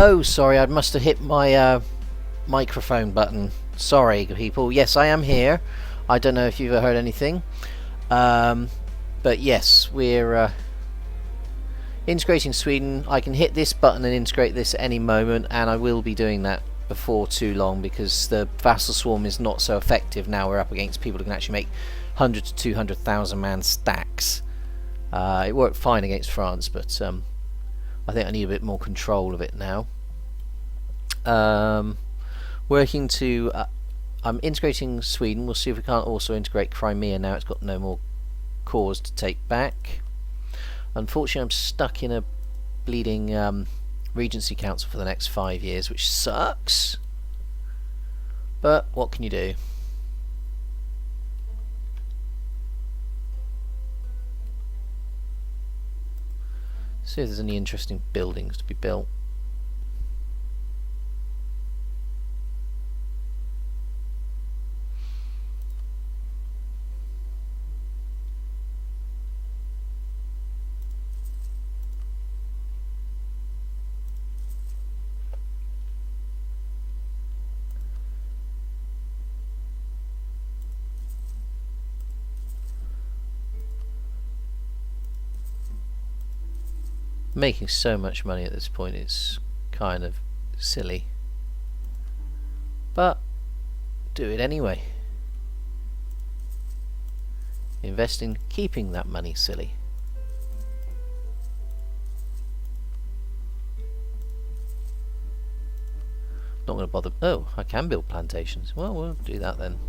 Oh, sorry, I must have hit my microphone button. Sorry, people. Yes, I am here. I don't know if you've heard anything. But yes, we're integrating Sweden. I can hit this button and integrate this at any moment, and I will be doing that before too long, because the vassal swarm is not so effective now. We're up against people who can actually make 100 to 200,000 man stacks. It worked fine against France, but I think I need a bit more control of it now. Working to I'm integrating Sweden. We'll see if we can't also integrate Crimea now. It's got no more cores to take back. Unfortunately, I'm stuck in a bleeding Regency Council for the next 5 years, which sucks. But what can you do? See if there's any interesting buildings to be built. Making so much money at this point, it's kind of silly, but do it anyway. Invest in keeping that money silly. Not going to bother. Oh, I can build plantations. Well, we'll do that then.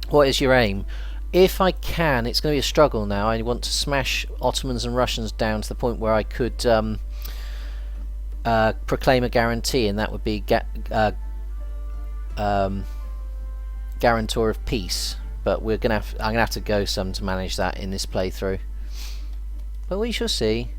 What is your aim? If I can, it's going to be a struggle now. I want to smash Ottomans and Russians down to the point where I could proclaim a guarantee, and that would be guarantor of peace. But I'm going to have to go some to manage that in this playthrough. But we shall see.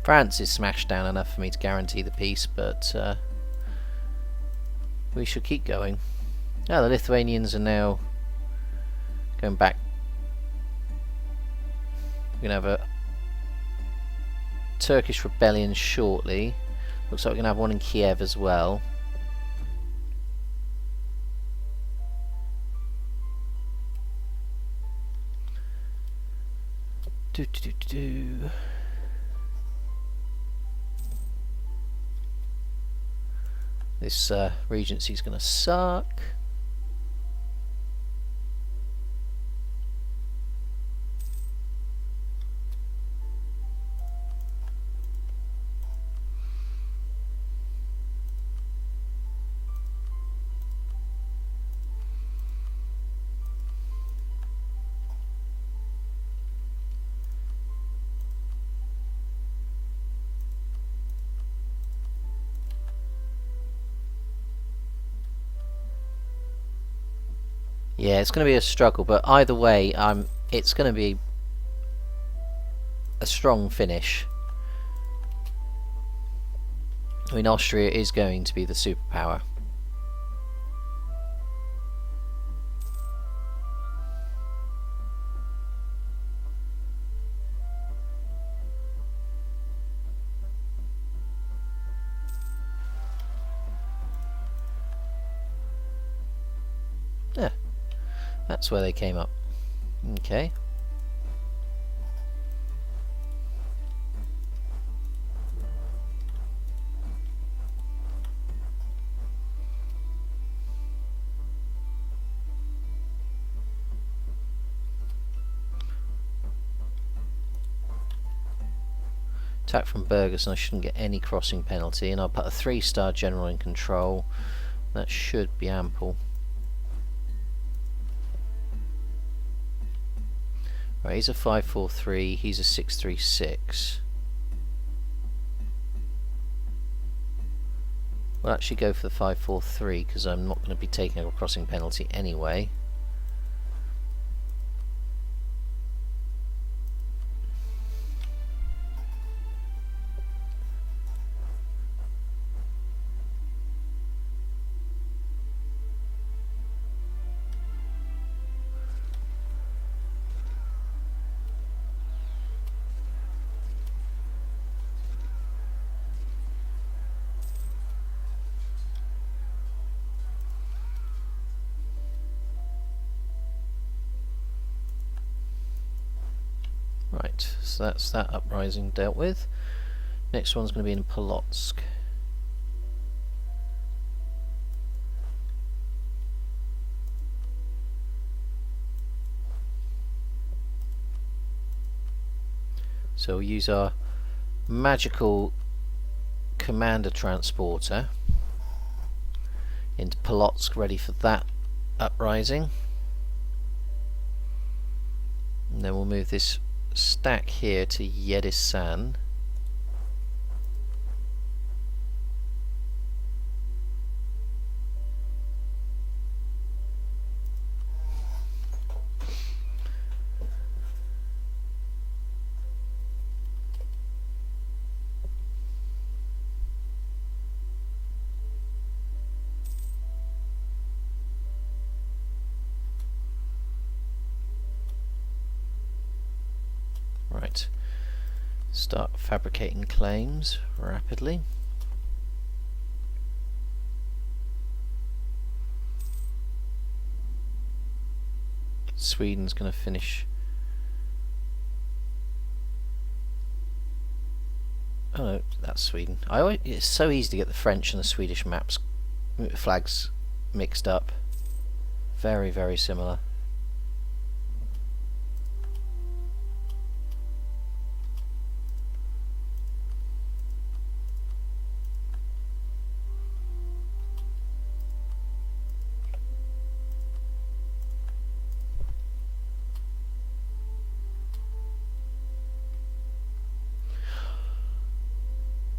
France is smashed down enough for me to guarantee the peace, but we should keep going. Now the Lithuanians are now going back. We're going to have a Turkish rebellion shortly. Looks like we're going to have one in Kiev as well. This regency is going to suck. Yeah, it's going to be a struggle, but either way, it's going to be a strong finish. I mean, Austria is going to be the superpower. Yeah. That's where they came up. Okay. Attack from Burgess, and I shouldn't get any crossing penalty, and I'll put a 3-star general in control. That should be ample. Right, he's a 5-4-3, he's a 6-3-6. We'll actually go for the 5-4-3 because I'm not going to be taking a crossing penalty anyway. Right, so that's that uprising dealt with. Next one's going to be in Polotsk. So we'll use our magical commander transporter into Polotsk, ready for that uprising. And then we'll move this stack here to Yedisan. Right, start fabricating claims rapidly. Sweden's going to finish. Oh no, that's Sweden. It's so easy to get the French and the Swedish flags mixed up. Very, very similar.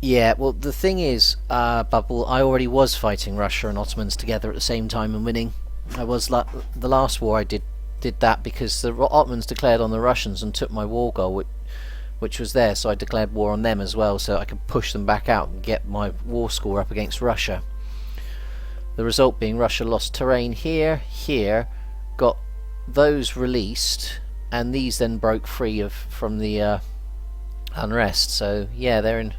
Yeah, well, the thing is, Bubble, I already was fighting Russia and Ottomans together at the same time and winning. I was the last war I did that because the Ottomans declared on the Russians and took my war goal, which was there, so I declared war on them as well, so I could push them back out and get my war score up against Russia. The result being Russia lost terrain here, got those released, and these then broke free from the unrest. So yeah, they're in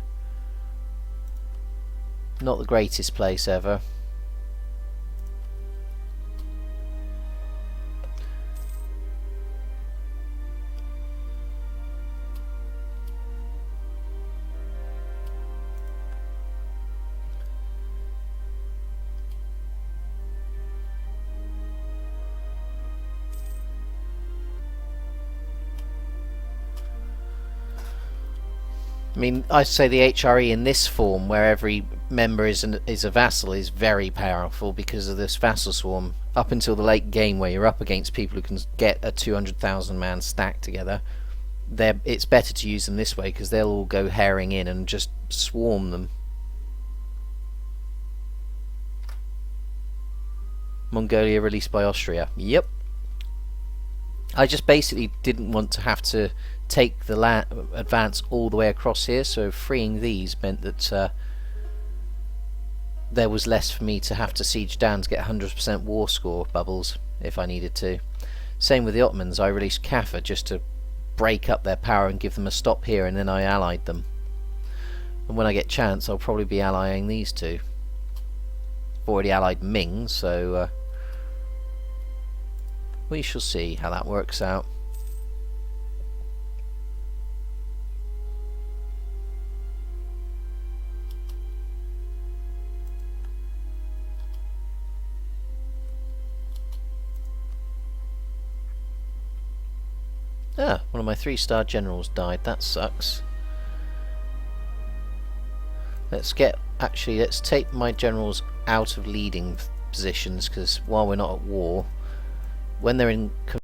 not the greatest place ever. I mean, I say the HRE in this form, where every member is a vassal, is very powerful because of this vassal swarm. Up until the late game, where you're up against people who can get a 200,000 man stack together, it's better to use them this way because they'll all go herring in and just swarm them. Mongolia released by Austria. Yep. I just basically didn't want to have to take the advance all the way across here, so freeing these meant that there was less for me to have to siege down to get 100% war score bubbles if I needed to. Same with the Ottomans. I released Kaffa just to break up their power and give them a stop here, and then I allied them. And when I get chance, I'll probably be allying these two. I've already allied Ming, so we shall see how that works out. Ah, one of my 3-star generals died. That sucks. Let's take my generals out of leading positions, because while we're not at war, when they're in